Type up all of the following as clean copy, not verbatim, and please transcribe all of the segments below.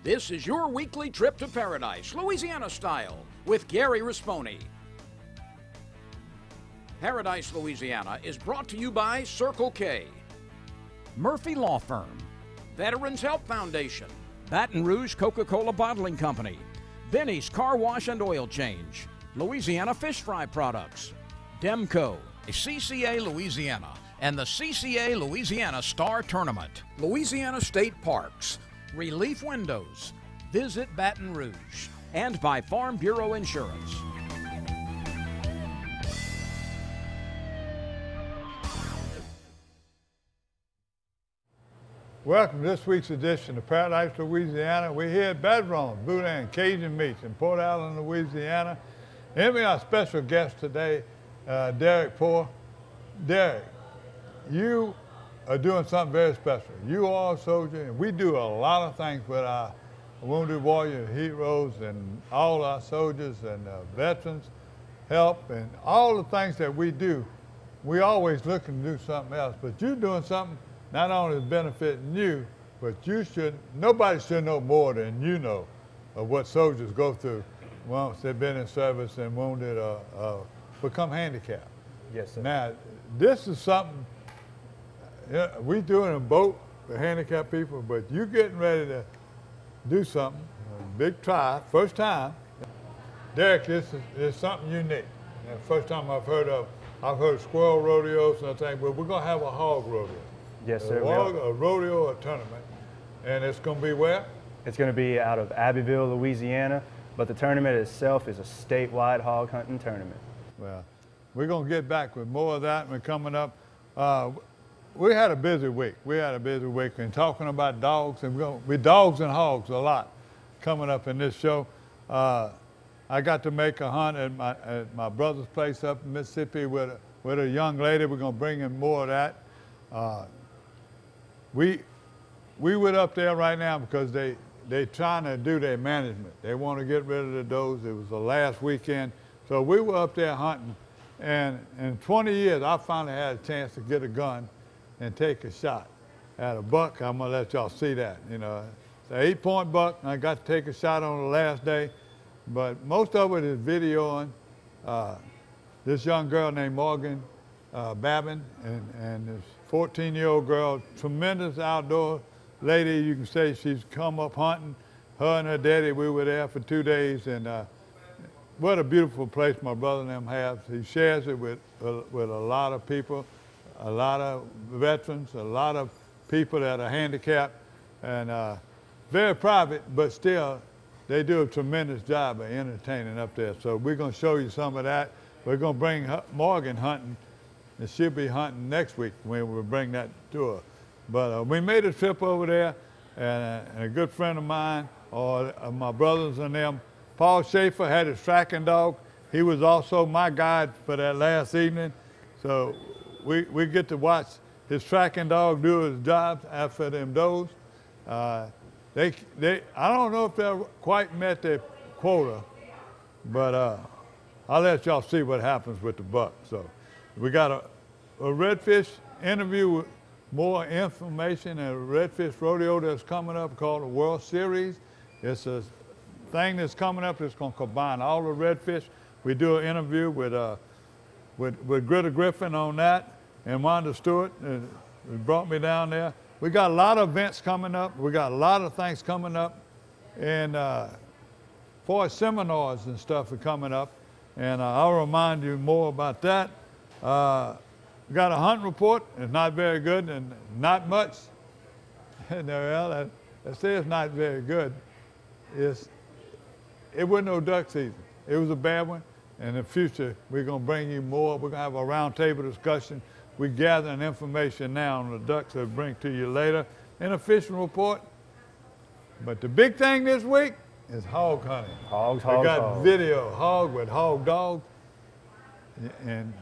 This is your weekly trip to paradise, Louisiana style, with Gary Risponi. Paradise, Louisiana is brought to you by Circle K, Murphy Law Firm, Veterans Help Foundation, Baton Rouge Coca-Cola Bottling Company, Benny's Car Wash and Oil Change, Louisiana Fish Fry Products, Demco, CCA Louisiana, and the CCA Louisiana Star Tournament, Louisiana State Parks, Relief Windows, Visit Baton Rouge, and by Farm Bureau Insurance. Welcome to this week's edition of Paradise, Louisiana. We're here at Bedroom, Boudin Cajun Meats in Port Allen, Louisiana. And we have our special guest today, Derek Poor. Derek, you are doing something very special. You are a soldier, and we do a lot of things with our wounded warrior heroes and all our soldiers and veterans help and all the things that we do. We always looking to do something else, but you're doing something not only is benefiting you, but nobody should know more than you know of what soldiers go through once they've been in service and wounded or become handicapped. Yes, sir. Now, this is something we do in a boat for handicapped people, but you're getting ready to do something, a big try, first time. Derek, this is something unique. And first time I've heard of squirrel rodeos and things, but we're gonna have a hog rodeo. Yes, sir. A rodeo, a tournament. And it's going to be where? It's going to be out of Abbeville, Louisiana, but the tournament itself is a statewide hog hunting tournament. Well, we're going to get back with more of that when coming up. We had a busy week. And talking about dogs, and we're going to be dogs and hogs a lot coming up in this show. I got to make a hunt at my brother's place up in Mississippi with a young lady. We're going to bring in more of that. We went up there right now because they trying to do their management. They want to get rid of the does. It was the last weekend. So we were up there hunting, and in 20 years, I finally had a chance to get a gun and take a shot at a buck. I'm gonna let y'all see that. You know, it's an 8-point buck, and I got to take a shot on the last day, but most of it is videoing this young girl named Morgan Babin and this 14-year-old girl, tremendous outdoor lady. You can say she's come up hunting. Her and her daddy, we were there for 2 days, and what a beautiful place my brother and them have. He shares it with a lot of people, a lot of veterans, a lot of people that are handicapped, and very private, but still, they do a tremendous job of entertaining up there. So we're gonna show you some of that. We're gonna bring Morgan hunting, and she'll be hunting next week when we bring that to her. But we made a trip over there, and a good friend of mine, or my brothers and them, Paul Schaefer had his tracking dog. He was also my guide for that last evening. So we get to watch his tracking dog do his job after them does. I don't know if they quite met their quota, but I'll let y'all see what happens with the buck. So we got a Redfish interview with more information, a Redfish rodeo that's coming up called the World Series. It's a thing that's coming up that's going to combine all the redfish. We do an interview with Greta Griffin on that, and Wanda Stewart brought me down there. We got a lot of events coming up. We got a lot of things coming up, and for seminars and stuff are coming up, and I'll remind you more about that. We got a hunt report. It's not very good and not much. Well, I say it's not very good. It wasn't no duck season. It was a bad one. In the future, we're going to bring you more. We're going to have a roundtable discussion. We're gathering information now on the ducks that I'll bring to you later in a fishing report. But the big thing this week is hog hunting. Hogs. We got video, hog with hog dogs. And,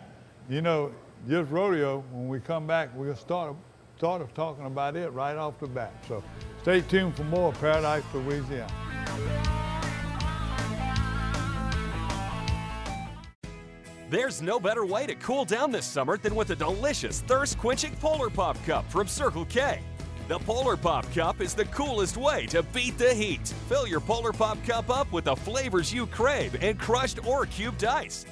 you know, this rodeo, when we come back, we'll start talking about it right off the bat. So stay tuned for more Paradise, Louisiana. There's no better way to cool down this summer than with a delicious thirst-quenching Polar Pop Cup from Circle K. The Polar Pop Cup is the coolest way to beat the heat. Fill your Polar Pop Cup up with the flavors you crave and crushed or cubed ice.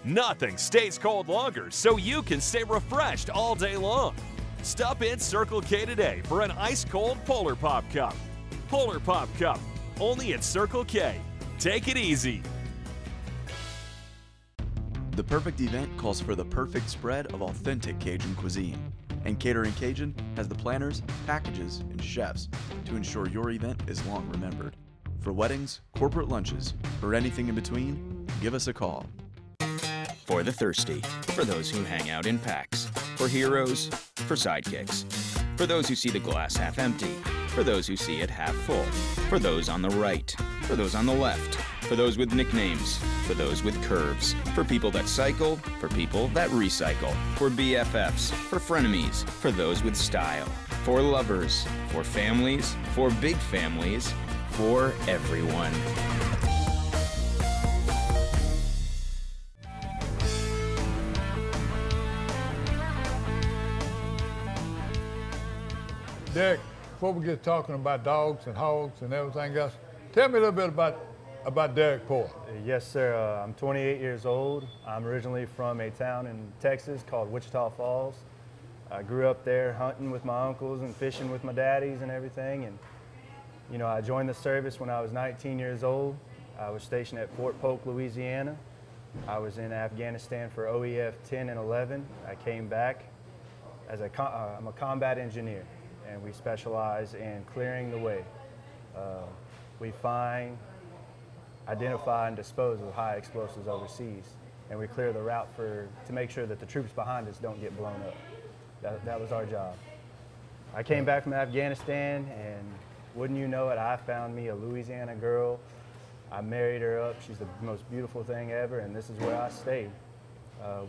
Nothing stays cold longer, so you can stay refreshed all day long. Stop in Circle K today for an ice-cold Polar Pop Cup. Polar Pop Cup, only at Circle K. Take it easy. The perfect event calls for the perfect spread of authentic Cajun cuisine. And Catering Cajun has the planners, packages, and chefs to ensure your event is long remembered. For weddings, corporate lunches, or anything in between, give us a call. For the thirsty, for those who hang out in packs, for heroes, for sidekicks, for those who see the glass half empty, for those who see it half full, for those on the right, for those on the left, for those with nicknames, for those with curves, for people that cycle, for people that recycle, for BFFs, for frenemies, for those with style, for lovers, for families, for big families, for everyone. Derek, before we get talking about dogs and hogs and everything else, tell me a little bit about Derek Poor. Yes, sir. I'm 28 years old. I'm originally from a town in Texas called Wichita Falls. I grew up there hunting with my uncles and fishing with my daddies and everything. And, you know, I joined the service when I was 19 years old. I was stationed at Fort Polk, Louisiana. I was in Afghanistan for OEF 10 and 11. I came back as I'm a combat engineer, and we specialize in clearing the way. We find, identify, and dispose of high explosives overseas, and we clear the route to make sure that the troops behind us don't get blown up. That was our job. I came back from Afghanistan, and wouldn't you know it, I found me a Louisiana girl. I married her up. She's the most beautiful thing ever, and this is where I stayed.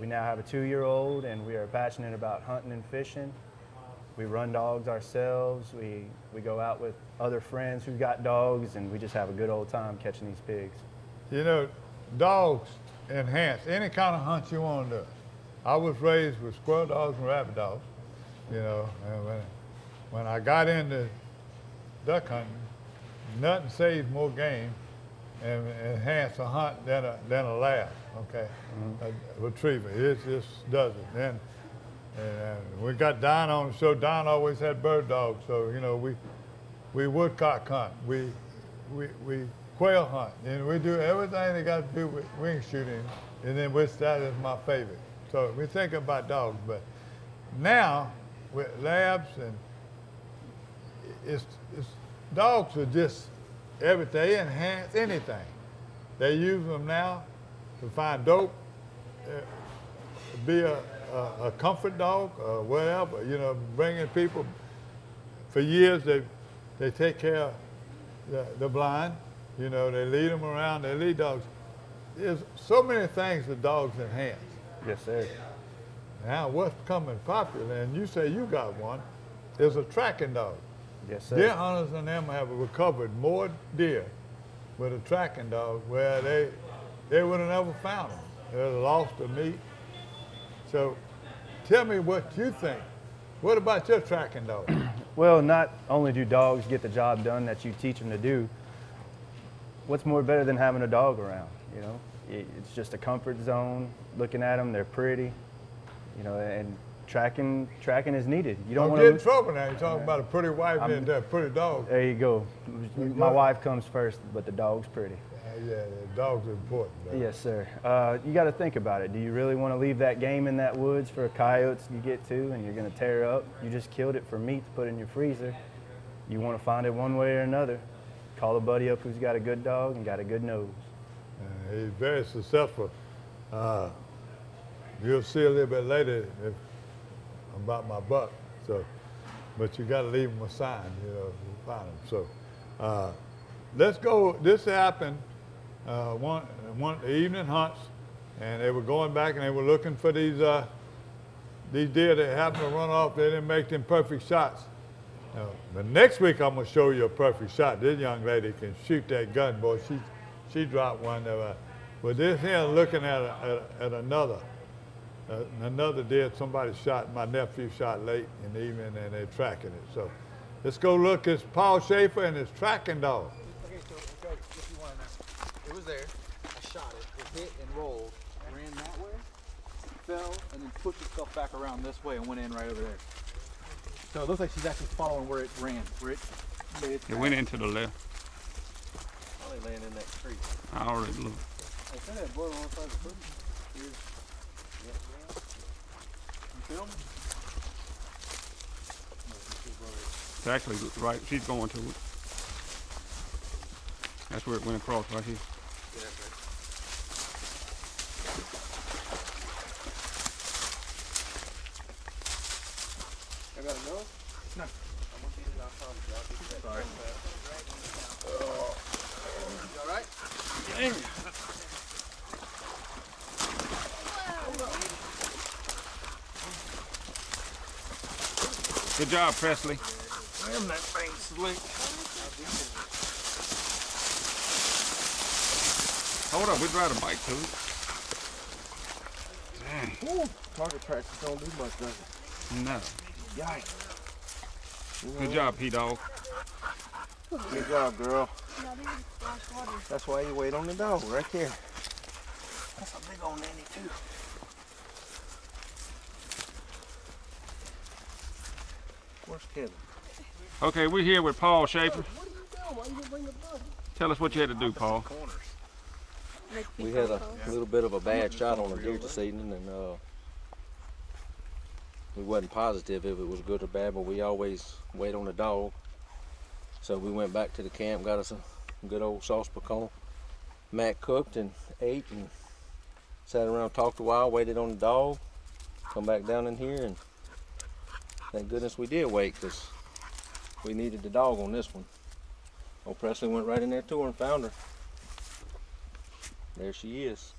We now have a 2-year-old, and we are passionate about hunting and fishing. We run dogs ourselves. We go out with other friends who got dogs, and we just have a good old time catching these pigs. You know, dogs enhance any kind of hunt you want to do. I was raised with squirrel dogs and rabbit dogs, you know, and when I got into duck hunting, nothing saves more game and enhance a hunt than a lab, okay? A retriever, it just does it. And we got Don on the show. Don always had bird dogs, so you know we woodcock hunt, we quail hunt, and we do everything they got to do with wing shooting, and then which that is my favorite. So we think about dogs, but now with labs and it's dogs are just everything. They enhance anything. They use them now to find dope, be a comfort dog or whatever, you know, bringing people. For years they take care of the blind, you know, they lead them around, they lead dogs. There's so many things that dogs enhance. Yes, sir. Now what's becoming popular, and you say you got one, is a tracking dog. Yes, sir. Deer hunters and them have recovered more deer with a tracking dog where they would have never found them. They'd have lost the meat. So tell me what you think. What about your tracking dog? Well, not only do dogs get the job done that you teach them to do, what's more better than having a dog around, you know? It's just a comfort zone. Looking at them, they're pretty, you know, and tracking is needed. You don't want to get in trouble now. You're talking about a pretty wife and a pretty dog. There you go. My wife comes first, but the dog's pretty. Yeah, the dogs are important. Though. Yes, sir. You got to think about it. Do you really want to leave that game in that woods for coyotes you get to and you're going to tear up? You just killed it for meat to put in your freezer. You want to find it one way or another. Call a buddy up who's got a good dog and got a good nose. He's very successful. You'll see a little bit later about my buck. So, but you got to leave him a sign, you know, to find him. So, let's go. This happened one the evening hunts, and they were going back and they were looking for these deer that happened to run off. They didn't make them perfect shots. But next week I'm gonna show you a perfect shot. This young lady can shoot that gun, boy. She dropped one. But this here looking at another deer somebody shot. My nephew shot late in the evening, and they're tracking it. So Let's go look at Paul Schaefer and his tracking dog. Okay, so if you want to know, it was there. I shot it. It hit and rolled, ran that way, fell, and then pushed itself back around this way and went in right over there. So it looks like she's actually following where it ran, where it made its It went into the left. probably laying in that tree. I already looked. I said that blood on the side of the foot. Here's, you film? It's actually right. She's going to it. That's where it went across right here. Yeah, that's right. I gotta go? No. I'm gonna beat it out front. Sorry. You alright? Good job, Presley. Damn, that thing's slick. Hold up, we'd ride a bike to it. Dang. Ooh, target practice don't do much, does it? No. Yikes. Good job, P-Dog. Good job, girl. That's why you wait on the dog, right there. That's a big old nanny, too. Where's Kevin? Okay, we're here with Paul Schaefer. What are you doing? Why you didn't bring the blood? Tell us what you had to do, Paul. We had a little bit of a bad shot on a deer this evening, and we wasn't positive if it was good or bad, but we always wait on the dog. So we went back to the camp, got us a good old sauce pecan. Matt cooked and ate and sat around, talked a while, waited on the dog, come back down in here, and thank goodness we did wait, because we needed the dog on this one. Old Presley went right in there to her and found her. There she is.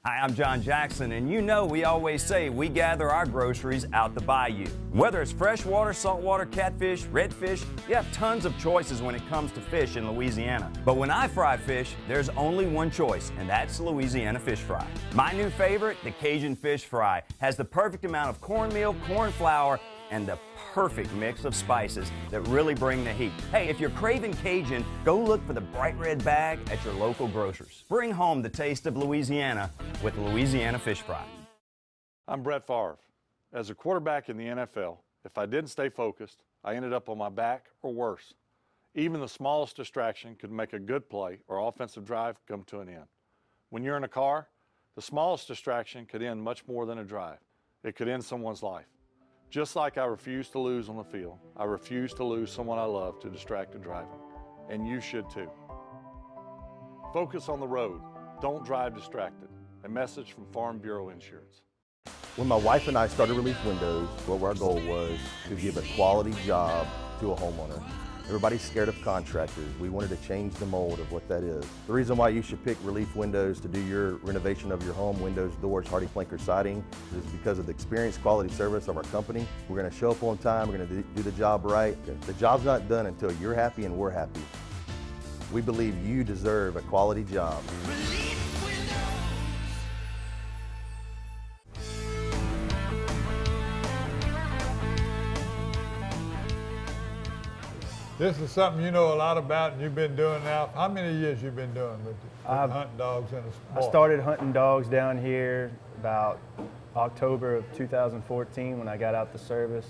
Hi, I'm John Jackson, and you know we always say we gather our groceries out the bayou. Whether it's freshwater, saltwater, catfish, redfish, you have tons of choices when it comes to fish in Louisiana. But when I fry fish, there's only one choice, and that's Louisiana fish fry. My new favorite, the Cajun fish fry, has the perfect amount of cornmeal, corn flour, and the perfect mix of spices that really bring the heat. Hey, if you're craving Cajun, go look for the bright red bag at your local grocers. Bring home the taste of Louisiana with Louisiana Fish Fry. I'm Brett Favre. As a quarterback in the NFL, if I didn't stay focused, I ended up on my back or worse. Even the smallest distraction could make a good play or offensive drive come to an end. When you're in a car, the smallest distraction could end much more than a drive. It could end someone's life. Just like I refuse to lose on the field, I refuse to lose someone I love to distracted driving. And you should too. Focus on the road. Don't drive distracted. A message from Farm Bureau Insurance. When my wife and I started Relief Windows, what our goal was to give a quality job to a homeowner. Everybody's scared of contractors. We wanted to change the mold of what that is. The reason why you should pick Relief Windows to do your renovation of your home, windows, doors, hardy plank, or siding, is because of the experience, quality service of our company. We're going to show up on time. We're going to do the job right. The job's not done until you're happy and we're happy. We believe you deserve a quality job. This is something you know a lot about and you've been doing now. How many years you been doing with hunting dogs in the sport? I started hunting dogs down here about October of 2014 when I got out the service.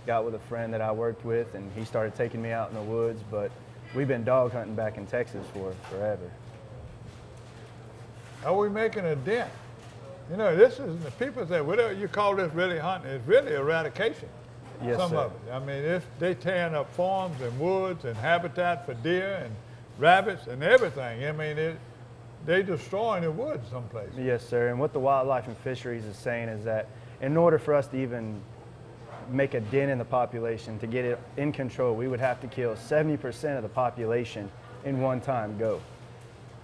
Got with a friend that I worked with, and he started taking me out in the woods, but we've been dog hunting back in Texas for forever. Are we making a dent? You know, this is, the people say, whatever you call this really hunting, it's really eradication. Yes, Some sir. of it. I mean, they tearing up farms and woods and habitat for deer and rabbits and everything. I mean, they destroying the woods someplace. Yes, sir. And what the Wildlife and Fisheries is saying is that in order for us to even make a dent in the population, to get it in control, we would have to kill 70% of the population in one time go.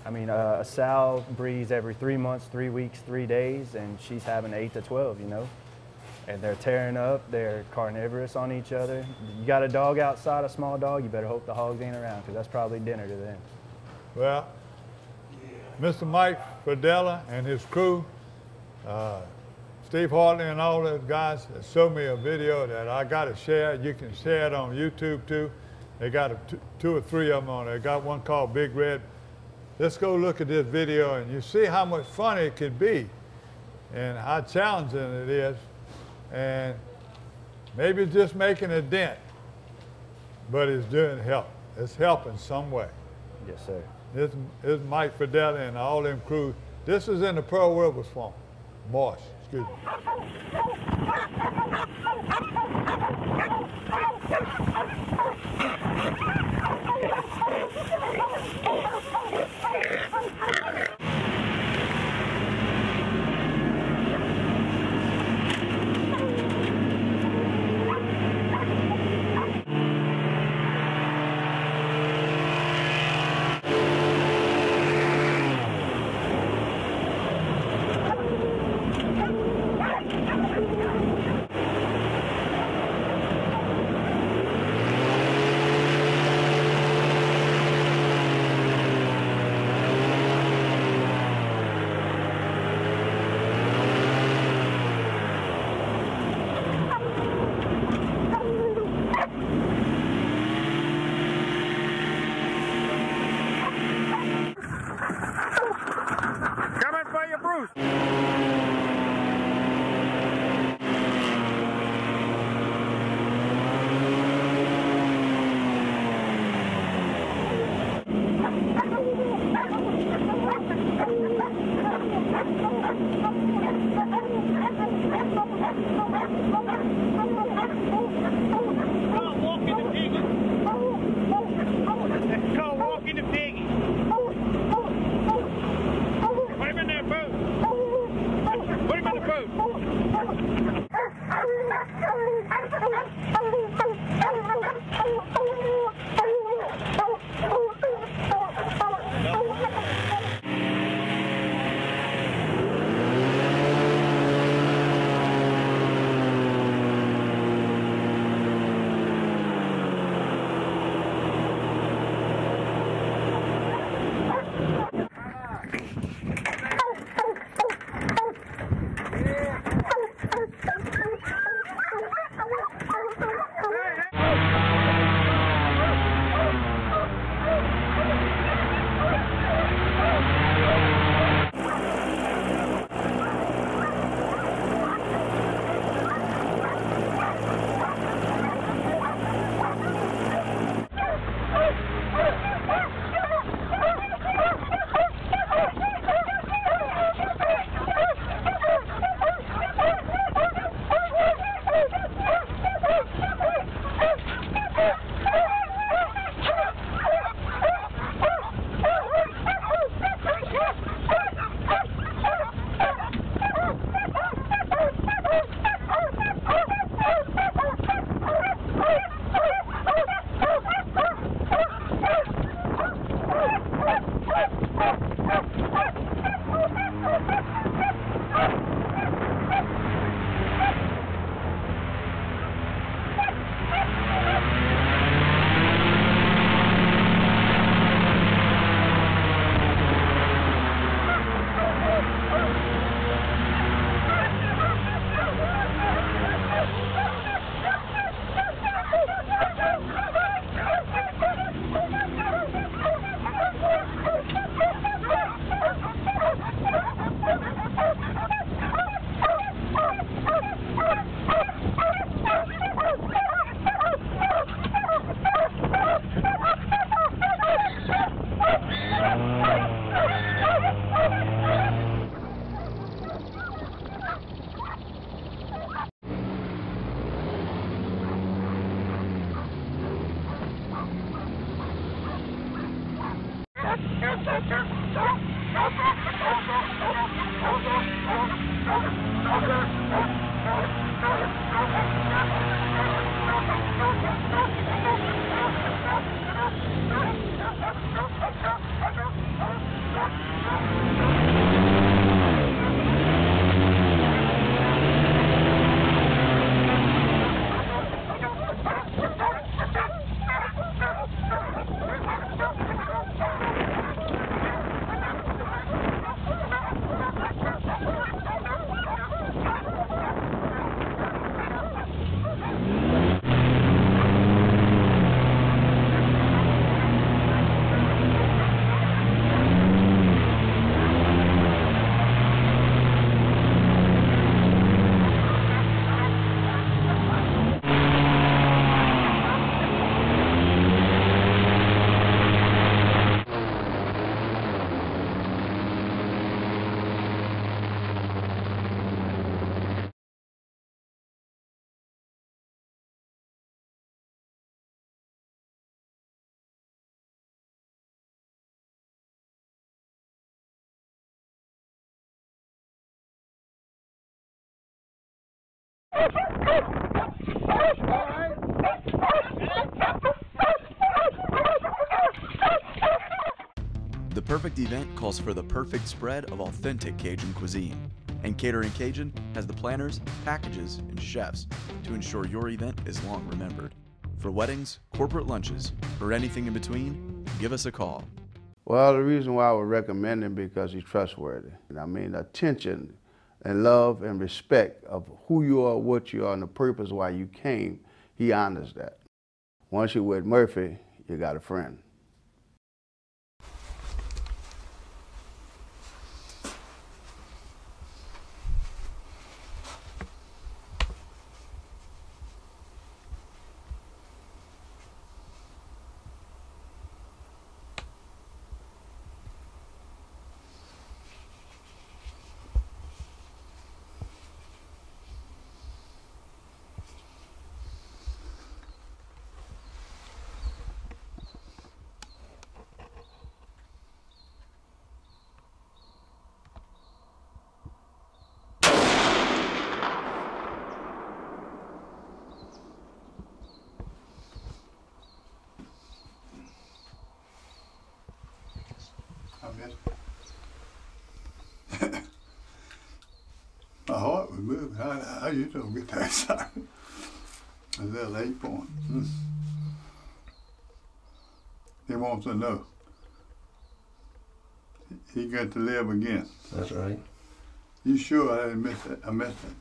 I mean, a sow breeds every 3 months, 3 weeks, 3 days, and she's having 8 to 12, you know? And they're tearing up, they're carnivorous on each other. You got a dog outside, a small dog, you better hope the hogs ain't around, because that's probably dinner to them. Well, Mr. Mike Fidella and his crew, Steve Hartley and all those guys showed me a video that I got to share. You can share it on YouTube too. They got two or three of them on there. They got one called Big Red. Let's go look at this video and you see how much fun it can be and how challenging it is. And maybe it's just making a dent, but it's doing help. It's helping some way. Yes, sir. This is Mike Fidel and all them crews. This is in the Pearl River Swamp. Marsh, excuse me. The perfect event calls for the perfect spread of authentic Cajun cuisine, and Catering Cajun has the planners, packages, and chefs to ensure your event is long remembered. For weddings, corporate lunches, or anything in between, give us a call. Well, the reason why I would recommend him because he's trustworthy. I mean, attention and love and respect of who you are, what you are, and the purpose why you came, he honors that. Once you're with Murphy, you got a friend. My heart was moving. How you don't get that excited? A little 8 point. He wants to know. He got to live again. That's right. You sure I didn't miss that? I missed it.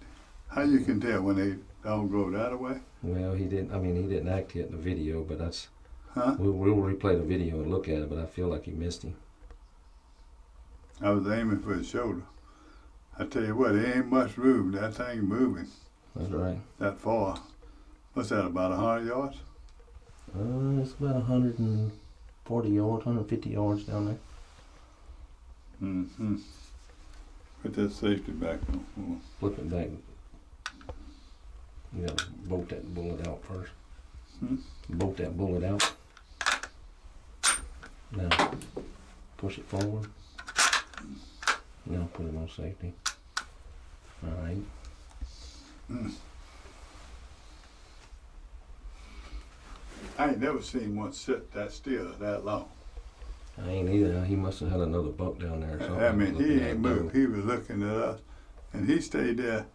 How you can tell when they don't go that way? Well, he didn't. I mean, he didn't act yet in the video, but that's. Huh? We'll replay the video and look at it, but I feel like you missed him. I was aiming for his shoulder. I tell you what, there ain't much room. That thing moving. That's right. That far. What's that, about 100 yards? It's about 140 yards, 150 yards down there. Mm-hmm. Put that safety back on. Flip it back. You gotta bolt that bullet out first. Bolt that bullet out. Now, push it forward. Now put it on safety. All right. I ain't never seen one sit that still that long. I ain't either. He must have had another buck down there or something. I mean, he ain't moved. He was looking at us, and he stayed there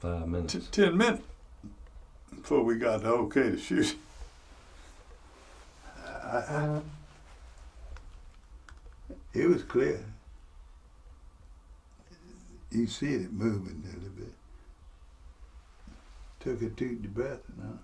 5 minutes. 10 minutes before we got the okay to shoot. It was clear. You see it moving a little bit. Took a deep breath now.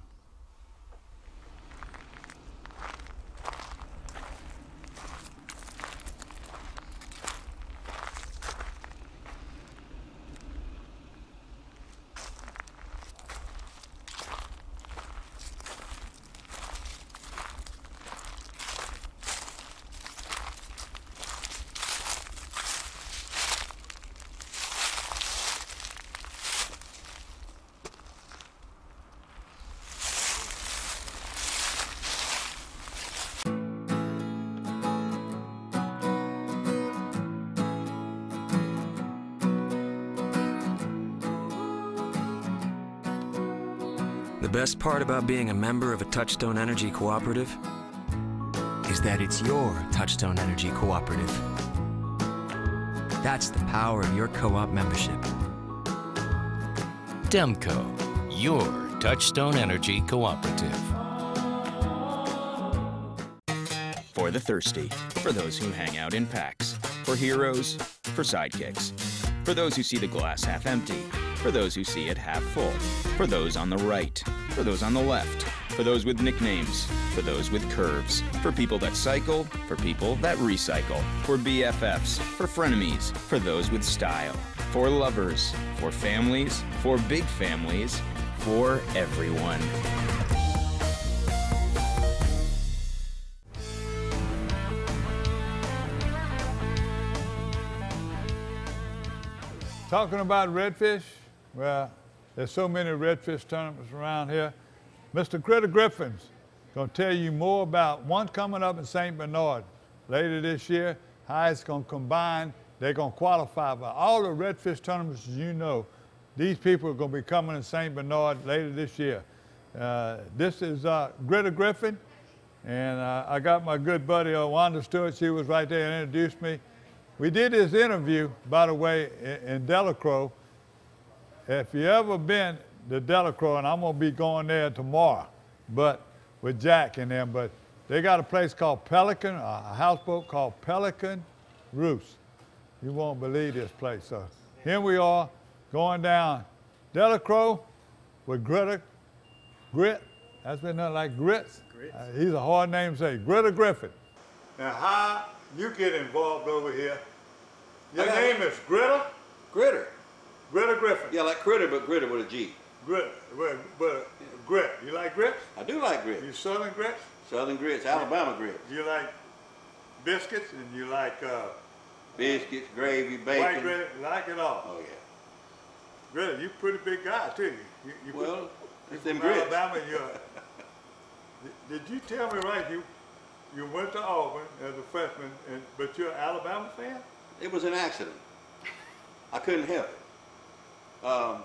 The best part about being a member of a Touchstone Energy Cooperative is that it's your Touchstone Energy Cooperative. That's the power of your co-op membership. Demco, your Touchstone Energy Cooperative. For the thirsty, for those who hang out in packs, for heroes, for sidekicks, for those who see the glass half empty, for those who see it half full, for those on the right, for those on the left, for those with nicknames, for those with curves, for people that cycle, for people that recycle, for BFFs, for frenemies, for those with style, for lovers, for families, for big families, for everyone. Talking about redfish, well, there's so many redfish tournaments around here. Mr. Critter Griffin's going to tell you more about one coming up in St. Bernard later this year, how it's going to combine. They're going to qualify for all the redfish tournaments you know. these people are going to be coming to St. Bernard later this year. This is Greta Griffin, and I got my good buddy Wanda Stewart. She was right there and introduced me. We did this interview, by the way, in Delacroix. If you ever been to Delacroix, and I'm going to be going there tomorrow, but with Jack and them, but they got a place called Pelican, a houseboat called Pelican Roost. You won't believe this place. So here we are going down Delacroix with Grit. That's been nothing like grits. He's a hard name to say. Greta Griffin. Now, how you get involved over here? Your name is Greta? Gritter. Greta Griffin. Yeah, like critter, but gritter with a G. Grit. But grit. You like grits? I do like grits. You Southern grits? Southern grits, Alabama grits. You like biscuits and you like biscuits, gravy, bacon. White bread, like it all. Oh yeah. Greta, you pretty big guy too. You well, it's from them grits. Alabama. Did you tell me right? You went to Auburn as a freshman, but you're an Alabama fan? It was an accident. I couldn't help it.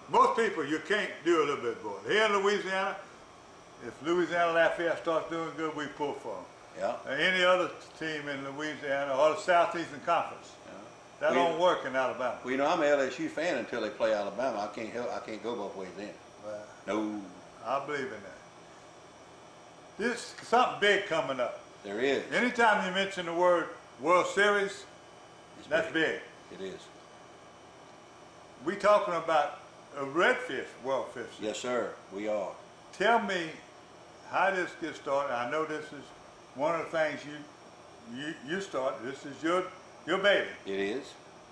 Most people, you can't do a little bit more. Here in Louisiana, if Louisiana Lafayette starts doing good, we pull for them. Yeah. Any other team in Louisiana or the Southeastern Conference, that don't work in Alabama. Well, you know, I'm an LSU fan until they play Alabama. I can't go both ways then. No. I believe in that. There's something big coming up. There is. Anytime you mention the word World Series, that's big. It is. We talking about a Redfish World Fish. Yes, sir. We are. Tell me how this gets started. I know this is one of the things you started. This is your baby. It is.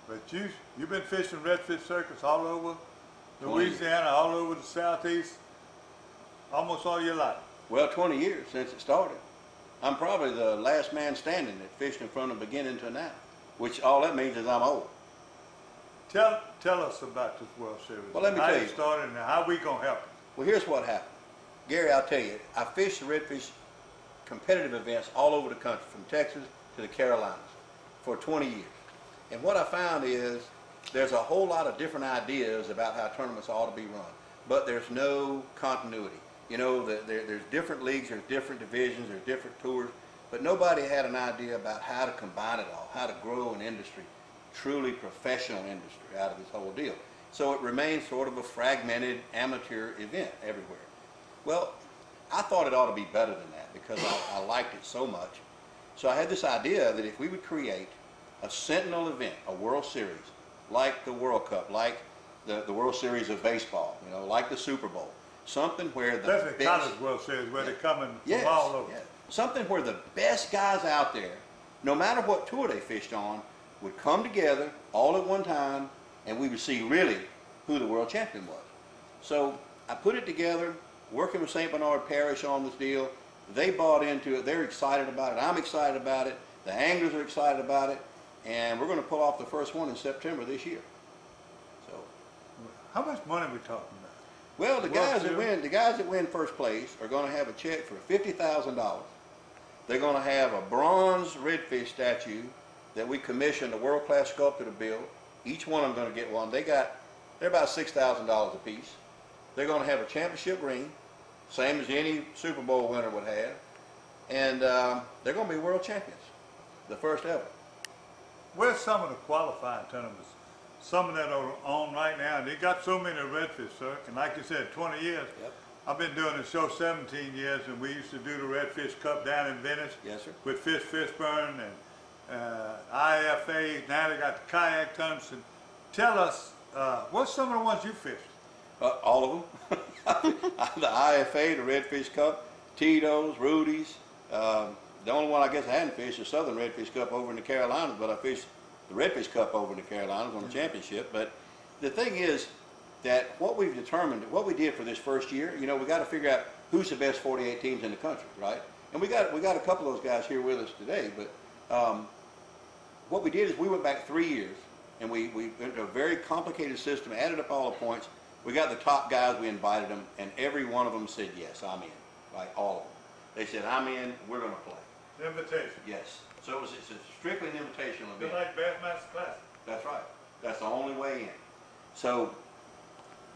But you've been fishing redfish circuits all over Louisiana, all over the Southeast, almost all your life. Well, 20 years since it started. I'm probably the last man standing that fished from the beginning to now, which all that means is I'm old. Tell us about this World Series. Well, let me tell you. How it started and how we gonna help it. Well, here's what happened. Gary, I'll tell you, I fished the redfish competitive events all over the country, from Texas to the Carolinas, for 20 years. And what I found is there's a whole lot of different ideas about how tournaments ought to be run, but there's no continuity. You know, there's different leagues, there's different divisions, there's different tours, but nobody had an idea about how to combine it all, how to grow an industry, truly professional industry out of this whole deal. So it remains sort of a fragmented amateur event everywhere. Well, I thought it ought to be better than that because I liked it so much. So I had this idea that if we would create a sentinel event, a World Series, like the World Cup, like the World Series of baseball, you know, like the Super Bowl, something where the best, college World Series where they're coming from all over. Yes. Something where the best guys out there, no matter what tour they fished on, would come together all at one time, and we would see really who the world champion was. So I put it together, working with St. Bernard Parish on this deal. They bought into it. They're excited about it. I'm excited about it. The anglers are excited about it. And we're going to pull off the first one in September this year. So, how much money are we talking about? Well, the guys that win first place are going to have a check for $50,000. They're going to have a bronze redfish statue that we commissioned a world-class sculptor to build. Each one of them going to get one. They're about $6,000 a piece. They're going to have a championship ring, same as any Super Bowl winner would have, and they're going to be world champions, the first ever. Where's some of the qualifying tournaments? Some of that are on right now, and they got so many redfish, sir. And like you said, 20 years. Yep. I've been doing the show 17 years, and we used to do the Redfish Cup down in Venice. Yes, sir. With Fishburne and IFA. Now they got the kayak tournaments. And tell us, what's some of the ones you fished? All of them. The IFA, the Redfish Cup, Tito's, Rudy's. The only one I guess I hadn't fished is Southern Redfish Cup over in the Carolinas, but I fished the Redfish Cup over in the Carolinas on the championship. But the thing is that what we've determined, what we did for this first year, you know, we got to figure out who's the best 48 teams in the country, right? And we got a couple of those guys here with us today. But what we did is we went back 3 years, and we went to a very complicated system, added up all the points. We got the top guys, we invited them, and every one of them said, yes, I'm in, right? All of them. They said, I'm in, we're going to play. Invitation. Yes. So it's strictly an invitational event. Just like Bassmaster Classic. That's right. That's the only way in. So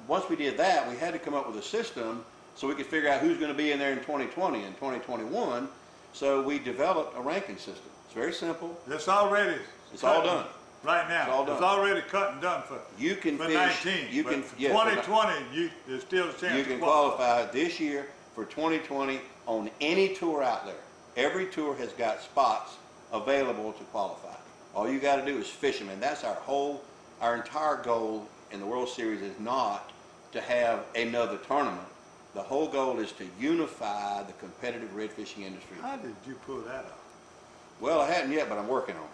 once we did that, we had to come up with a system so we could figure out who's going to be in there in 2020 and 2021. So we developed a ranking system. It's very simple. It's already. It's all done. Right now. It's all done. It's already cut and done for. You can for finish. 19. You can. For Yes, 2020, there's still a chance. You can qualify this year for 2020 on any tour out there. Every tour has got spots available to qualify. All you got to do is fish them, and that's our entire goal in the World Series is not to have another tournament. The whole goal is to unify the competitive red fishing industry. How did you pull that off? Well, I hadn't yet, but I'm working on it.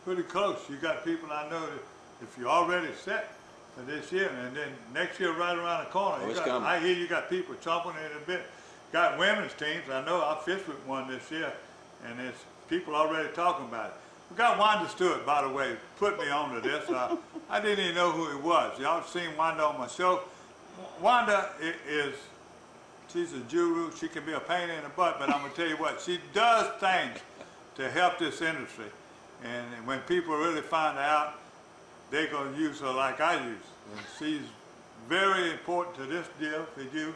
Pretty close. You got people I know that if you're already set for this year, and then next year right around the corner, it's coming. I hear you got people chomping it a bit. Got women's teams. I know I fished with one this year, and there's people already talking about it. We got Wanda Stewart, by the way, put me on to this. I didn't even know who he was. Y'all seen Wanda on my show. Wanda she's a guru. She can be a pain in the butt, but I'm going to tell you what, she does things to help this industry. And when people really find out, they're going to use her like I use. And she's very important to this deal for you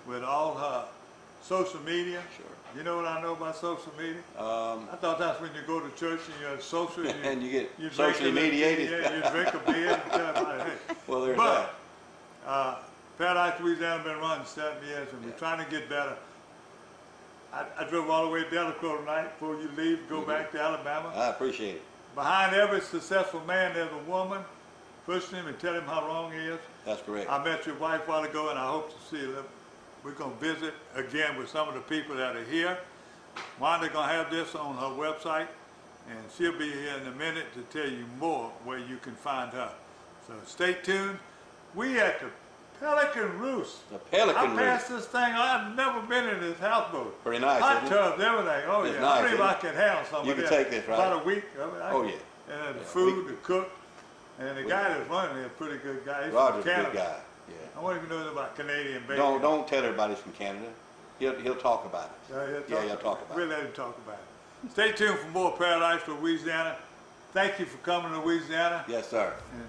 with all her social media. Sure. You know what I know about social media? I thought that's when you go to church and you're social. And you get socially mediated. You drink a beer and tell everybody, hey. Well, there's that. Paradise, Louisiana been running 7 years, and we're trying to get better. I drove all the way to Delacroix tonight before you leave, go back to Alabama. I appreciate it. Behind every successful man, there's a woman pushing him and telling him how wrong he is. That's correct. I met your wife a while ago, and I hope to see you. We're going to visit again with some of the people that are here. Wanda's going to have this on her website, and she'll be here in a minute to tell you more where you can find her. So stay tuned. We at the Pelican Roost. The Pelican Roost. I passed this thing. I've never been in this houseboat. Pretty nice. Hot tubs, everything. Oh, it's yeah. Nice, I believe I can handle some you of can that. take this, right? About a week. Oh, yeah. And the food, the cook. And the guy that's running here, a pretty good guy. He's Roger's from a Canada. good guy. Yeah. I want to know about Canadian bacon. Don't tell everybody he's from Canada. He'll talk about it. He'll talk about it. We'll let him talk about it. Stay tuned for more Paradise, Louisiana. Thank you for coming to Louisiana. Yes, sir. And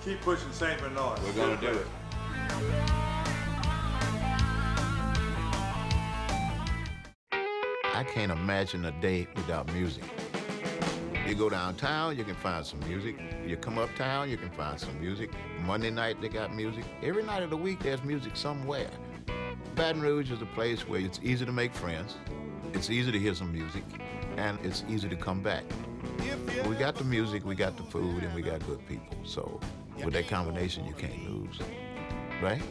keep pushing St. Bernard. We're going to do it. I can't imagine a day without music. You go downtown, you can find some music. You come uptown, you can find some music. Monday night, they got music. Every night of the week, there's music somewhere. Baton Rouge is a place where it's easy to make friends, it's easy to hear some music, and it's easy to come back. We got the music, we got the food, and we got good people. So with that combination, you can't lose, right?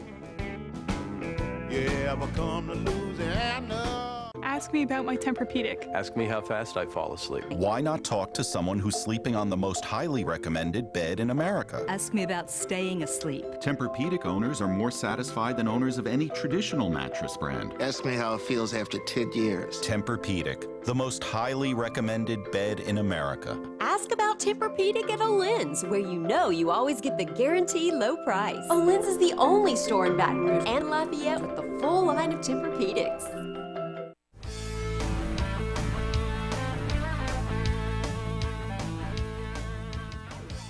You ever come to Louisiana? Ask me about my Tempur-Pedic. Ask me how fast I fall asleep. Why not talk to someone who's sleeping on the most highly recommended bed in America? Ask me about staying asleep. Tempur-Pedic owners are more satisfied than owners of any traditional mattress brand. Ask me how it feels after 10 years. Tempur-Pedic, the most highly recommended bed in America. Ask about Tempur-Pedic at Olin's, where you know you always get the guaranteed low price. Olin's is the only store in Baton Rouge and Lafayette with the full line of Tempur-Pedics.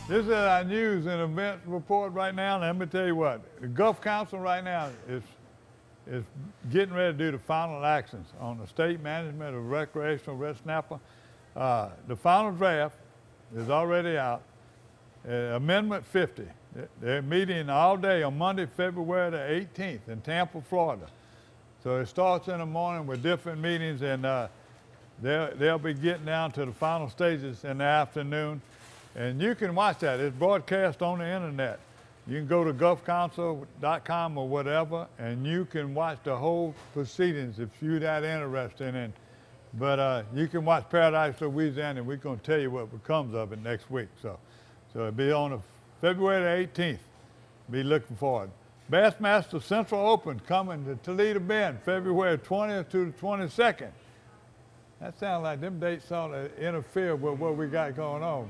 This is our news and event report right now. And let me tell you what, the Gulf Council right now is getting ready to do the final actions on the state management of recreational red snapper. The final draft is already out. Amendment 50. They're meeting all day on Monday, February the 18th in Tampa, Florida. So it starts in the morning with different meetings, and they'll be getting down to the final stages in the afternoon. And you can watch that. It's broadcast on the internet. You can go to gulfcouncil.com or whatever, and you can watch the whole proceedings if you're that interested in. But you can watch Paradise, Louisiana, and we're going to tell you what becomes of it next week. So it'll be on February the 18th. Be looking forward. Bassmaster Central Open coming to Toledo Bend, February 20th to the 22nd. That sounds like them dates sort of interfere with what we got going on.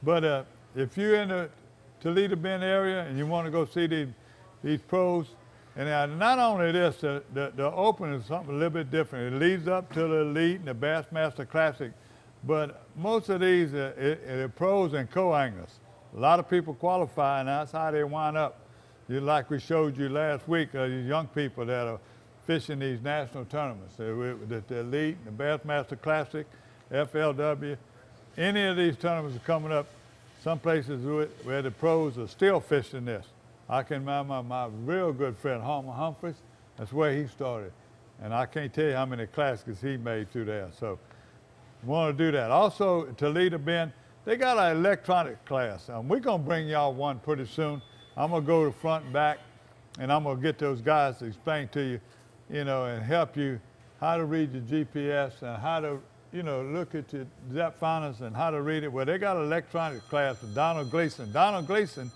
But if you're in the Toledo Bend area and you want to go see these pros, and not only this, the Open is something a little bit different. It leads up to the Elite and the Bassmaster Classic, but most of these are pros and co-anglers. A lot of people qualify, and that's how they wind up. like we showed you last week, these young people that are fishing these national tournaments, the Elite, the Bassmaster Classic, FLW. Any of these tournaments are coming up. Some places where the pros are still fishing this. I can remember my real good friend, Homer Humphreys. That's where he started. And I can't tell you how many classics he made through there. So want to do that. Also, Toledo Bend, they got an electronic class. We're going to bring y'all one pretty soon. I'm going to go to front and back, and I'm going to get those guys to explain to you, and help you how to read your GPS and how to, look at your depth finders and how to read it. Well, they got an electronic class with Donald Gleason. Donald Gleason,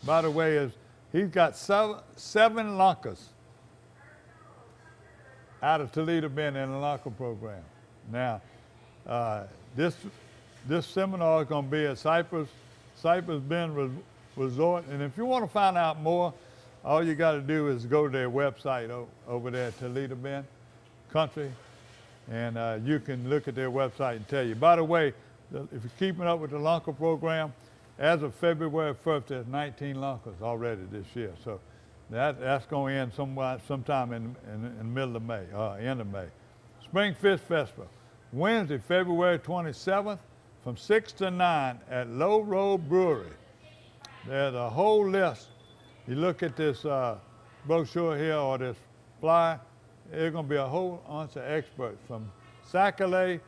by the way, he's got seven lunkers out of Toledo Bend in the lunker program. Now, this seminar is going to be at Cypress Bend Resort. And if you want to find out more, all you got to do is go to their website over there at Toledo Bend Country. And you can look at their website and tell you. By the way, if you're keeping up with the lunker program, as of February 1st, there's 19 lunkers already this year. So that's going to end sometime in the middle of May, end of May. Spring Fish Festival, Wednesday, February 27th, from 6 to 9 at Low Road Brewery. There's a whole list. You look at this brochure here or this flyer, there's going to be a whole bunch of experts from Sac-a-lait,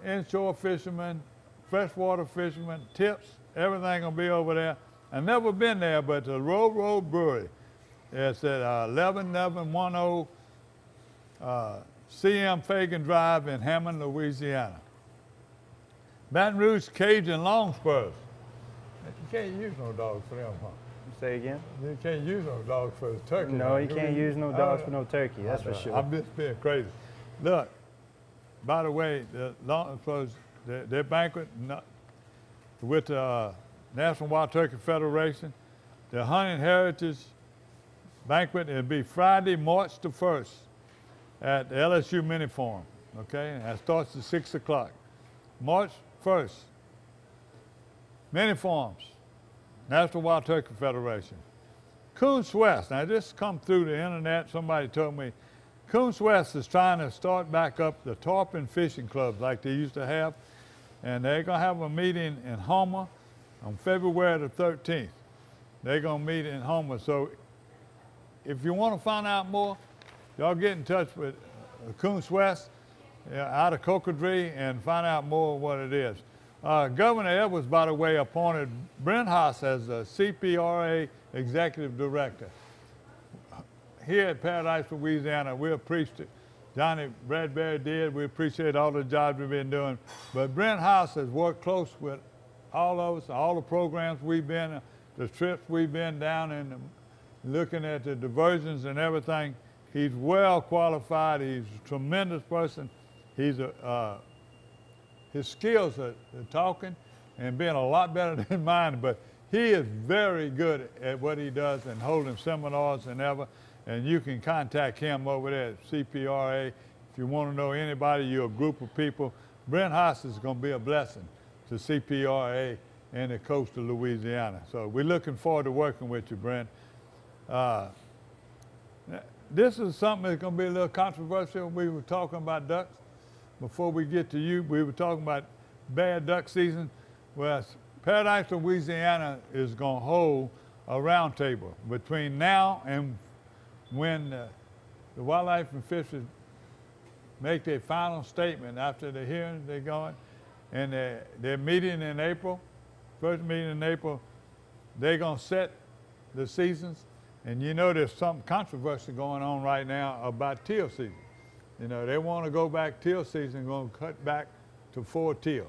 inshore fishermen, freshwater fishermen, tips, everything going to be over there. I've never been there, but the Low Road Brewery. It's at 11110 CM Fagan Drive in Hammond, Louisiana. Baton Rouge Cajun Long Spurs. You can't use no dogs for them, huh? Say again? You can't use no dogs for the turkey. No, you can't use no dogs for no turkey, that's for sure. I'm just being crazy. Look, by the way, the Long Spurs, their banquet with the National Wild Turkey Federation, the Hunting Heritage Banquet, it'll be Friday, March the 1st at the LSU Mini Forum, okay? And that starts at 6 o'clock. March 1st, Mini Forums, National Wild Turkey Federation. Coons West, now this come through the internet, somebody told me, Coons West is trying to start back up the tarpon fishing clubs like they used to have, and they're gonna have a meeting in Homer on February the 13th. They're gonna meet in Homer, so if you wanna find out more, y'all get in touch with Coons West out of Cocodrie and find out more what it is. Governor Edwards, by the way, appointed Brent Haas as the CPRA Executive Director. Here at Paradise, Louisiana, we appreciate, Johnny Bradbury did, we appreciate all the jobs we've been doing. But Brent Haas has worked close with all of us, all the programs we've been, the trips we've been down and looking at the diversions and everything. He's well qualified, he's a tremendous person. He's his skills are talking and being a lot better than mine, but he is very good at what he does and holding seminars and ever. And you can contact him over there at CPRA. If you want to know anybody, you're a group of people. Brent Haas is going to be a blessing to CPRA and the coast of Louisiana. So we're looking forward to working with you, Brent. This is something that's going to be a little controversial. We were talking about ducks. Before we get to you, we were talking about bad duck season. Well, Paradise, Louisiana is going to hold a roundtable between now and when the Wildlife and Fisheries make their final statement after the hearing they're going, and their meeting in April, first meeting in April, they're going to set the seasons. And you know there's some controversy going on right now about teal season. You know, they want to go back teal season, going to cut back to 4 teal.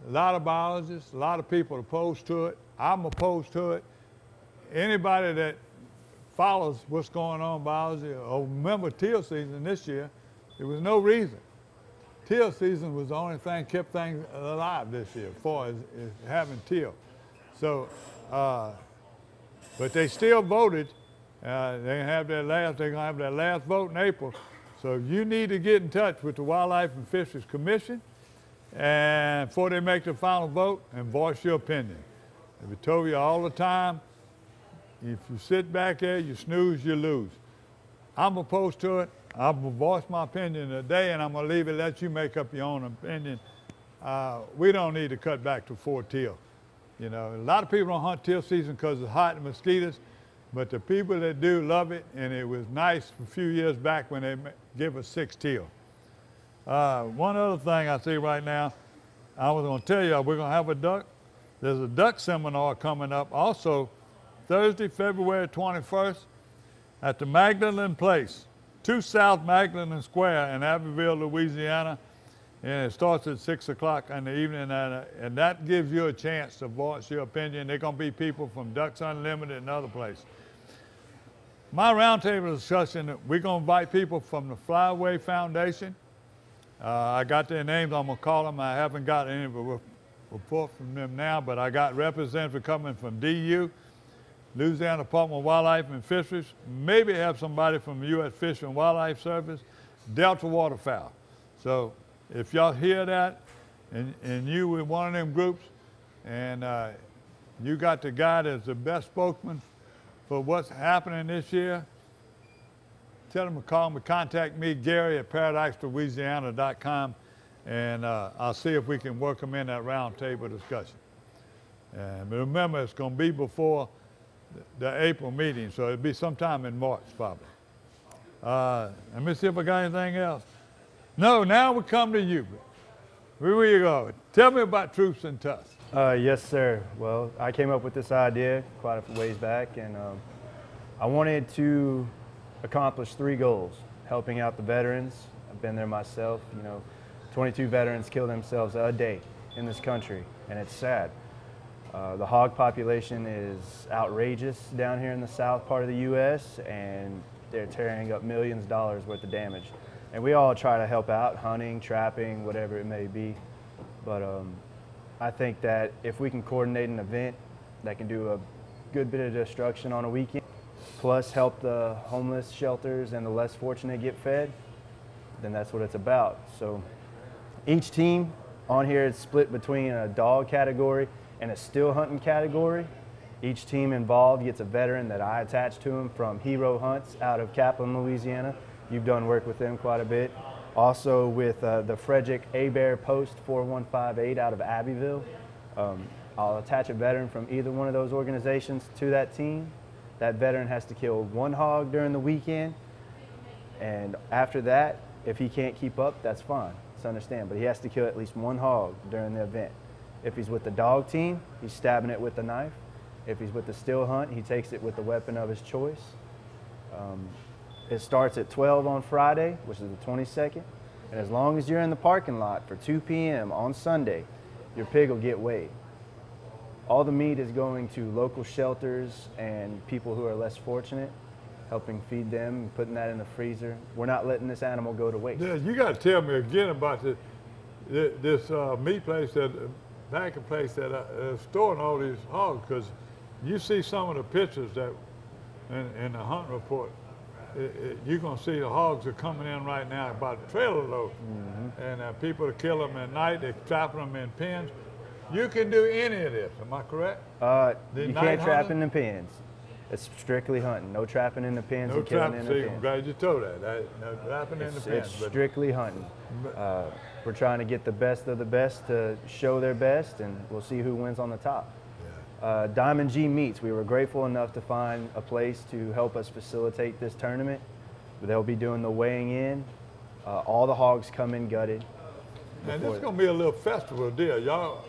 A lot of biologists, a lot of people are opposed to it. I'm opposed to it. Anybody that follows what's going on in biology, or remember teal season this year, there was no reason. Teal season was the only thing kept things alive this year, as far as having teal. So, but they still voted. They're gonna have their last vote in April. So you need to get in touch with the Wildlife and Fisheries Commission and before they make the final vote and voice your opinion. If we told you all the time, if you sit back there, you snooze, you lose. I'm opposed to it. I'm gonna voice my opinion today, and I'm gonna leave it, let you make up your own opinion. We don't need to cut back to 4 teal. You know, a lot of people don't hunt teal season because it's hot and mosquitoes, but the people that do love it, and it was nice a few years back when they give us 6 teal. One other thing I see right now, I was gonna tell you, we're gonna have a duck. There's a duck seminar coming up also Thursday, February 21st at the Magdalene Place, 2 South Magdalene Square in Abbeville, Louisiana. And it starts at 6 o'clock in the evening, and that gives you a chance to voice your opinion. They're gonna be people from Ducks Unlimited and other places. My roundtable discussion, we're gonna invite people from the Flyaway Foundation. I got their names, I'm gonna call them. I haven't got any report from them now, but I got representatives coming from DU, Louisiana Department of Wildlife and Fisheries, maybe have somebody from the U.S. Fish and Wildlife Service, Delta Waterfowl. So if y'all hear that, and you with one of them groups, and you got the guy that's the best spokesman for what's happening this year, tell them to call me, contact me, Gary at ParadiseLouisiana.com, and I'll see if we can work them in that roundtable discussion. And remember, it's going to be before the April meeting, so it'll be sometime in March, probably. Let me see if I got anything else. No, now we come to you. Where you go? Tell me about Troops and Tusk. Yes, sir. Well, I came up with this idea quite a ways back, and I wanted to accomplish 3 goals: helping out the veterans. I've been there myself. You know, 22 veterans kill themselves a day in this country, and it's sad. The hog population is outrageous down here in the south part of the U.S., and they're tearing up millions of dollars worth of damage. And we all try to help out, hunting, trapping, whatever it may be. But I think that if we can coordinate an event that can do a good bit of destruction on a weekend, plus help the homeless shelters and the less fortunate get fed, then that's what it's about. So each team on here is split between a dog category and a still hunting category. Each team involved gets a veteran that I attach to them from Hero Hunts out of Kaplan, Louisiana. You've done work with them quite a bit. Also with the Frederick A-Bear Post 4158 out of Abbeville. I'll attach a veteran from either one of those organizations to that team. That veteran has to kill 1 hog during the weekend. And after that, if he can't keep up, that's fine. It's understand. But he has to kill at least 1 hog during the event. If he's with the dog team, he's stabbing it with a knife. If he's with the still hunt, he takes it with the weapon of his choice. It starts at 12 on Friday, which is the 22nd. And as long as you're in the parking lot for 2 p.m. on Sunday, your pig will get weighed. All the meat is going to local shelters and people who are less fortunate, helping feed them and putting that in the freezer. We're not letting this animal go to waste. Yeah, you got to tell me again about this meat place, that packing place that is storing all these hogs, because you see some of the pictures that in the hunt report. You're going to see the hogs are coming in right now about a trailer load. And people kill them at night, they're trapping them in pens. You can do any of this, am I correct? You can't trap in the pens. It's strictly hunting. No trapping in the pens and killing in the pens. I'm glad you told that. No trapping in the pens. It's strictly hunting. We're trying to get the best of the best to show their best, and we'll see who wins on the top. Diamond G Meats, we were grateful enough to find a place to help us facilitate this tournament. They'll be doing the weighing in. All the hogs come in gutted. And this is going to be a little festival deal. Y'all,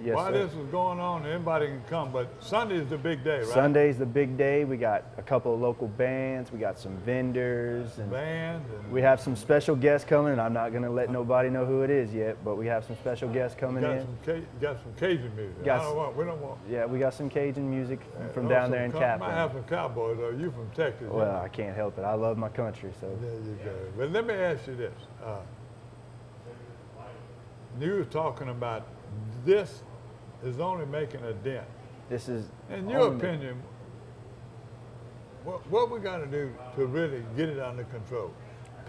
Yes, while sir. this is going on, anybody can come, but Sunday is the big day, right? Sunday's the big day. We got a couple of local bands. We got some vendors. And we have some special guests coming, and I'm not going to let nobody know who it is yet, but we have some special guests coming in. Got some Cajun music. We don't want. Yeah, we got some Cajun music from down there in Kaplan. Might have some cowboys, though. You from Texas. Well, I can't help it. I love my country, so. There you go. But let me ask you this. You were talking about this is only making a dent. This is, in your opinion, what we got to do to really get it under control?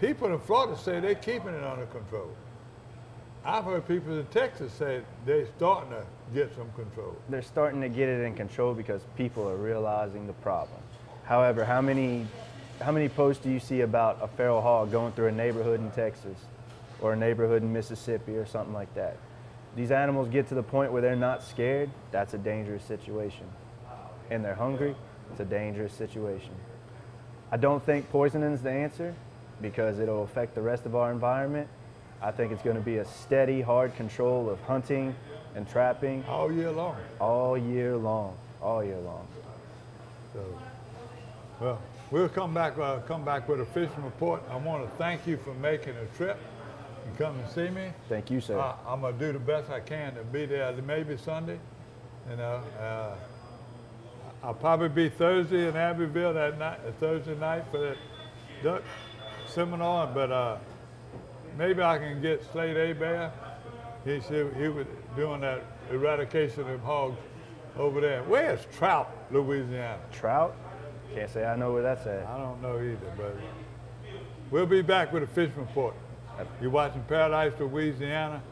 People in Florida say they're keeping it under control. I've heard people in Texas say they're starting to get some control. They're starting to get it in control because people are realizing the problem. However, how many posts do you see about a feral hog going through a neighborhood in Texas or a neighborhood in Mississippi or something like that? These animals get to the point where they're not scared, that's a dangerous situation. And they're hungry, it's a dangerous situation. I don't think poisoning is the answer because it'll affect the rest of our environment. I think it's going to be a steady, hard control of hunting and trapping. All year long. All year long. All year long. So, well, we'll come back with a fishing report. I want to thank you for making a trip and come and see me. Thank you, sir. I'm going to do the best I can to be there maybe Sunday. You know, I'll probably be Thursday in Abbeville that night, Thursday night for that duck seminar, but maybe I can get Slade Abear. He was doing that eradication of hogs over there. Where's Trout, Louisiana? Trout? Can't say I know where that's at. I don't know either, but we'll be back with a fishing report. You're watching Paradise, Louisiana.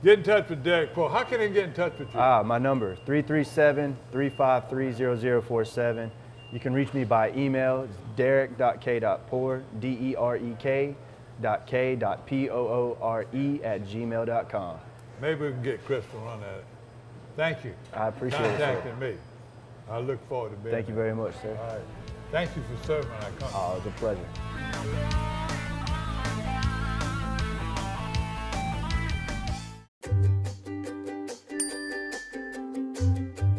Get in touch with Derek Poor. How can they get in touch with you? My number is 337-353-0047. You can reach me by email. It's derek.k.poore, derek.k.poore@gmail.com. Maybe we can get Chris to run at it. Thank you. I appreciate it, sir. Contacting me. I look forward to being Thank you very much, sir. All right. Thank you for serving our country. Oh, it was a pleasure.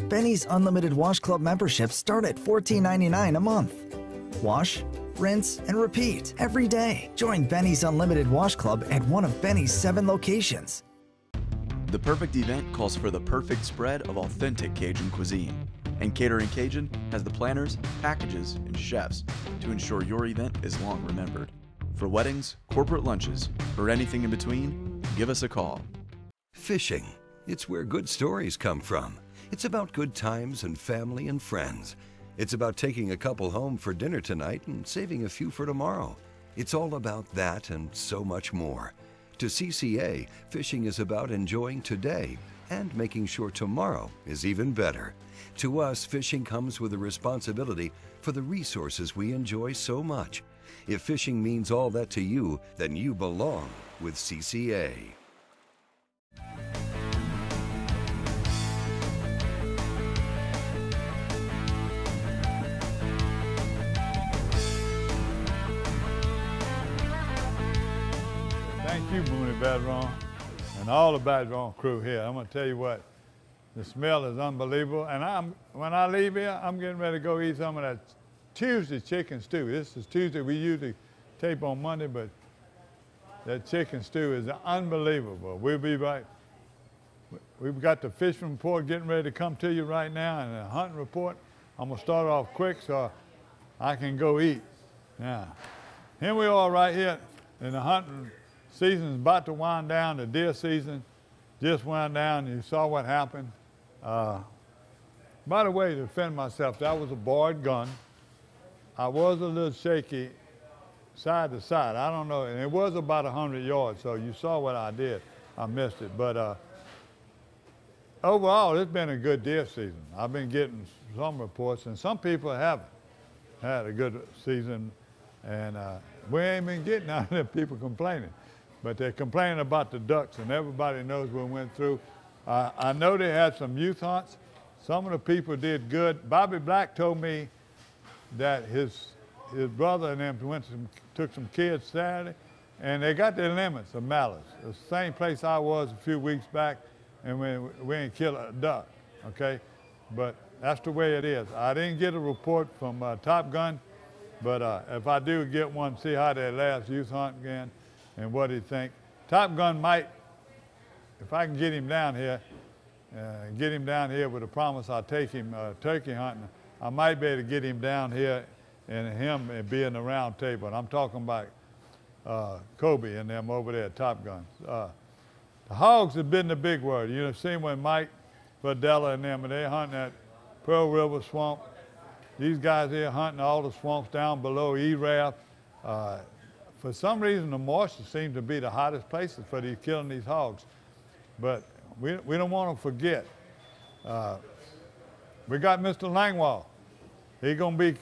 Benny's Unlimited Wash Club memberships start at $14.99 a month. Wash, rinse, and repeat every day. Join Benny's Unlimited Wash Club at one of Benny's 7 locations. The perfect event calls for the perfect spread of authentic Cajun cuisine. And Catering Cajun has the planners, packages, and chefs to ensure your event is long remembered. For weddings, corporate lunches, or anything in between, give us a call. Fishing. It's where good stories come from. It's about good times and family and friends. It's about taking a couple home for dinner tonight and saving a few for tomorrow. It's all about that and so much more. To CCA, fishing is about enjoying today and making sure tomorrow is even better. To us, fishing comes with a responsibility for the resources we enjoy so much. If fishing means all that to you, then you belong with CCA. Thank you, Mooney Badron, and all the Badron crew here. I'm going to tell you what, the smell is unbelievable. And when I leave here, I'm getting ready to go eat some of that Tuesday chicken stew. This is Tuesday. We usually tape on Monday, but that chicken stew is unbelievable. We'll be right. We've got the fishing report getting ready to come to you right now, and the hunting report. I'm going to start off quick so I can go eat. Now, here we are right here in the hunting season's about to wind down. The deer season just wound down. You saw what happened. By the way, to defend myself, that was a barred gun. I was a little shaky side to side. I don't know, and it was about 100 yards, so you saw what I did. I missed it, but overall, it's been a good deer season. I've been getting some reports, and some people haven't had a good season, and we ain't been getting out there people complaining. But they're complaining about the ducks, and everybody knows what we went through. I know they had some youth hunts. Some of the people did good. Bobby Black told me that his brother and them took some kids Saturday, and they got their limits of mallards. The same place I was a few weeks back, and we ain't killed a duck, okay? But that's the way it is. I didn't get a report from Top Gun, but if I do get one, see how their last youth hunt again, and what he think. Top Gun might, if I can get him down here with a promise I'll take him turkey hunting, I might be able to get him down here and him and be in the round table. And I'm talking about Kobe and them over there at Top Gun. The hogs have been the big word. You know, seen when Mike Videla and them, and they hunting that Pearl River swamp. These guys here hunting all the swamps down below E-Raft. for some reason, the marshes seem to be the hottest places for killing these hogs. But we don't want to forget. We got Mr. Langwall. He's going to be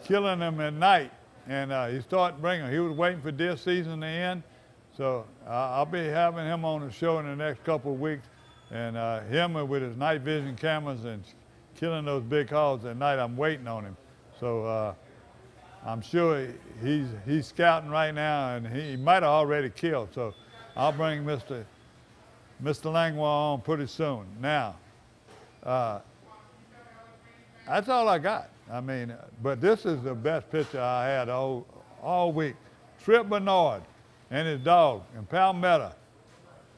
killing them at night. And he started bringing, he was waiting for deer season to end. So I'll be having him on the show in the next couple of weeks. And him with his night vision cameras and killing those big hogs at night, I'm waiting on him. So I'm sure he's scouting right now, and he might have already killed. So I'll bring Mr. Langwall on pretty soon. Now, that's all I got. I mean, but this is the best picture I had all week. Trip Bernard and his dog in Palmetto.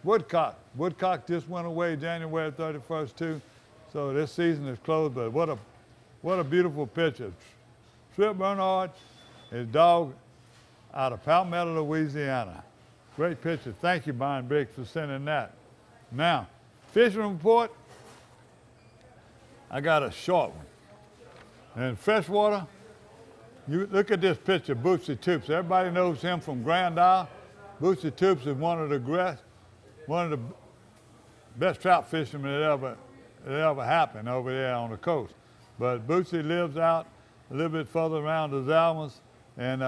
Woodcock. Woodcock just went away January 31st too. So this season is closed, but what a beautiful picture. Trip Bernard, his dog out of Palmetto, Louisiana. Great picture. Thank you, Brian Briggs, for sending that. Now, fishing report, I got a short one. And freshwater, you look at this picture, Bootsy Toops. Everybody knows him from Grand Isle. Bootsy Toops is one of the best trout fishermen that ever happened over there on the coast. But Bootsy lives out a little bit further around the Zalmas, and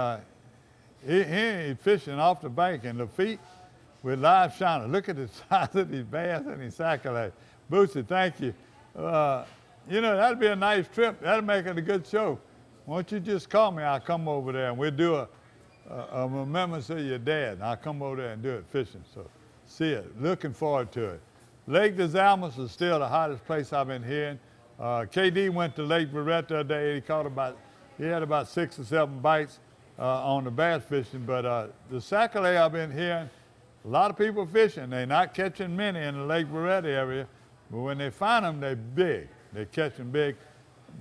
he's fishing off the bank in the feet with live shiner. Look at the size of these bass and these saccalate. Bootsy, thank you. You know, that'd be a nice trip. That'd make it a good show. Why don't you just call me? I'll come over there and we'll do a remembrance of your dad. And I'll come over there and do it fishing. So see it. Looking forward to it. Lake des Almas is still the hottest place I've been hearing. KD went to Lake Barrett the other day. He had about 6 or 7 bites on the bass fishing. But the saccalate I've been hearing, a lot of people fishing. They're not catching many in the Lake Barrett area, but when they find them, they're big. They're catching big.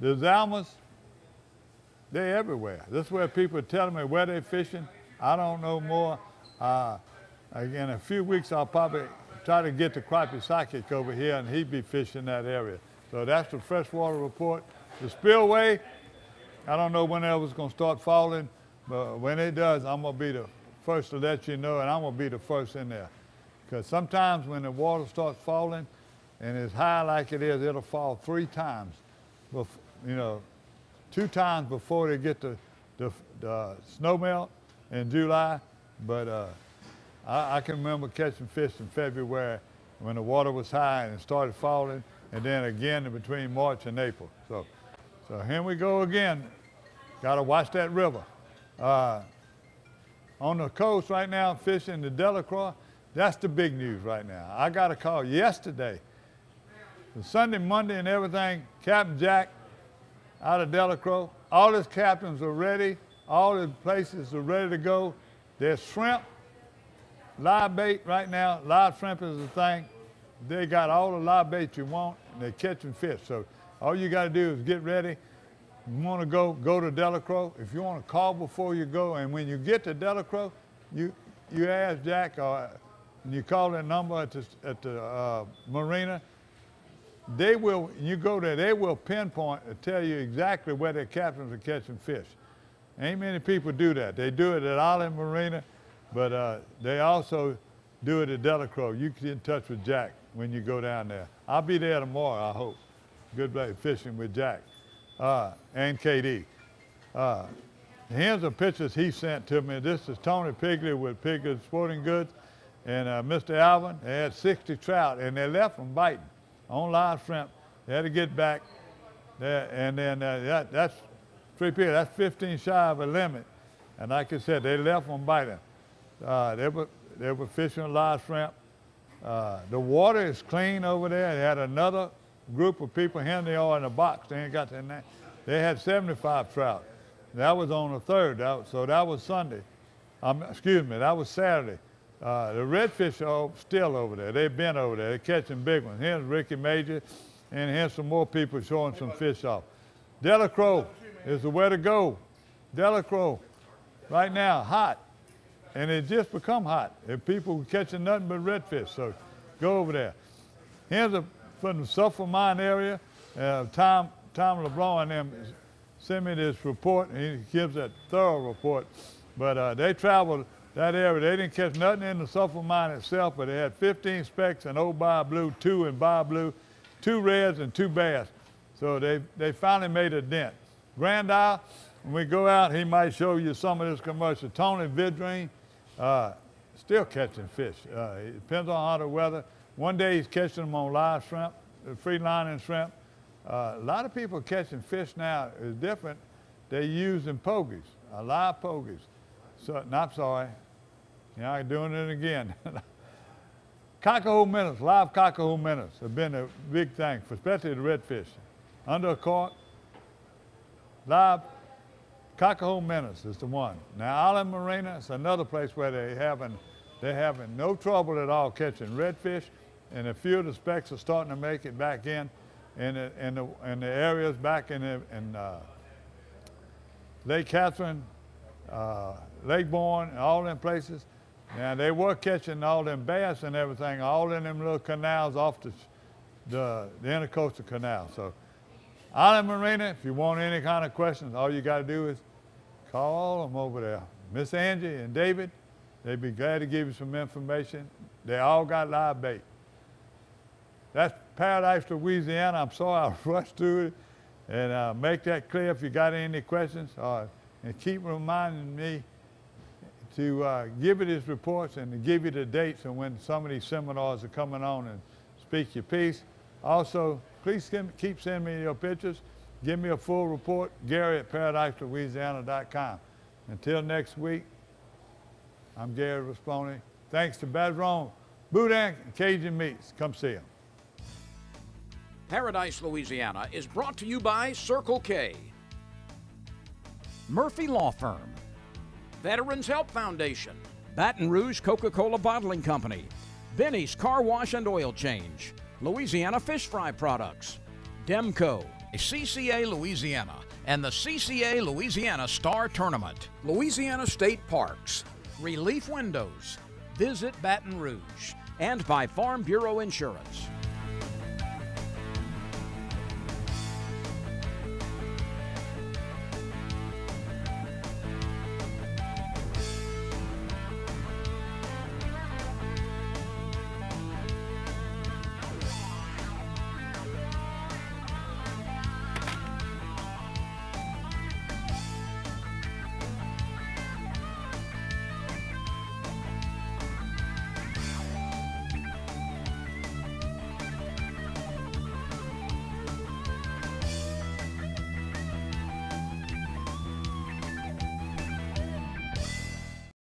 The Zalmas, they're everywhere. This is where people are telling me where they're fishing. I don't know more. In a few weeks, I'll probably try to get the crappie psychic over here, and he'd be fishing that area. So that's the freshwater report. The spillway, I don't know when it was going to start falling, but when it does, I'm going to be the first to let you know, and I'm going to be the first in there. Because sometimes when the water starts falling, and it's high like it is, it'll fall 3 times, you know, 2 times before they get the snow melt in July. But I can remember catching fish in February when the water was high and it started falling, and then again in between March and April. So here we go again. Got to watch that river. On the coast right now, fishing the Delacroix, that's the big news right now. I got a call yesterday. Sunday, Monday, and everything, Captain Jack out of Delacroix, all his captains are ready. All his places are ready to go. There's shrimp, live bait right now. Live shrimp is the thing. They got all the live bait you want, and they're catching fish. So all you got to do is get ready. You want to go to Delacroix. If you want to call before you go, and when you get to Delacroix, you ask Jack, and you call that number at the marina. They will, you go there, they will pinpoint and tell you exactly where their captains are catching fish. Ain't many people do that. They do it at Island Marina, but they also do it at Delacroix. You can get in touch with Jack when you go down there. I'll be there tomorrow, I hope. Good day fishing with Jack and KD. Here's the pictures he sent to me. This is Tony Pigley with Pigley Sporting Goods and Mr. Alvin. They had 60 trout, and they left them biting on live shrimp. They had to get back there, and then that's 3 people. That's 15 shy of a limit. And like I said, they left them biting. They were fishing live shrimp. The water is clean over there. They had another group of people. Here they are in a box. They ain't got their name. They had 75 trout. That was on the 3rd. So that was Sunday. Excuse me, that was Saturday. The redfish are still over there. They've been over there. They're catching big ones. Here's Ricky Major, and here's some more people showing some fish off. Delacroix is the way to go. Delacroix, right now, hot. And it just become hot. If people catching nothing but redfish, so go over there. Here's from the Sulphur Mine area. Tom LeBlanc and them sent me this report, and he gives that thorough report. But they traveled that area. They didn't catch nothing in the sulfur mine itself, but they had 15 specks, an old bar blue, 2 in bar blue, 2 reds, and 2 bass. So they finally made a dent. Grand Isle, when we go out, he might show you some of this commercial. Tony Vidrine, still catching fish. It depends on how the weather. One day he's catching them on live shrimp, free lining shrimp. A lot of people catching fish now is different. They using pogies, live pogies. So, no, I'm sorry. Yeah, I'm doing it again. Cockahoo minnows, live cockahoo minnows have been a big thing, for especially the redfish. Under a cork, live cockahoo minnows is the one. Now, Island Marina is another place where they're having no trouble at all catching redfish, and a few of the specks are starting to make it back in the areas back in Lake Catherine, Lake Bourne, all them places. Now, they were catching all them bass and everything, all in them little canals off the intercoastal canal. So, Island Marina, if you want any kind of questions, all you got to do is call them over there. Miss Angie and David, they'd be glad to give you some information. They all got live bait. That's Paradise, Louisiana. I'm sorry I rushed through it. And make that clear if you got any questions. And keep reminding me to give you these reports and to give you the dates and when some of these seminars are coming on and speak your piece. Also, please keep sending me your pictures. Give me a full report, Gary at ParadiseLouisiana.com. Until next week, I'm Gary Rasponi. Thanks to Badron, Boudin, and Cajun Meats. Come see them. Paradise, Louisiana is brought to you by Circle K, Murphy Law Firm, Veterans Help Foundation, Baton Rouge Coca-Cola Bottling Company, Benny's Car Wash and Oil Change, Louisiana Fish Fry Products, Demco, CCA Louisiana, and the CCA Louisiana Star Tournament, Louisiana State Parks, Relief Windows, Visit Baton Rouge, and by Farm Bureau Insurance.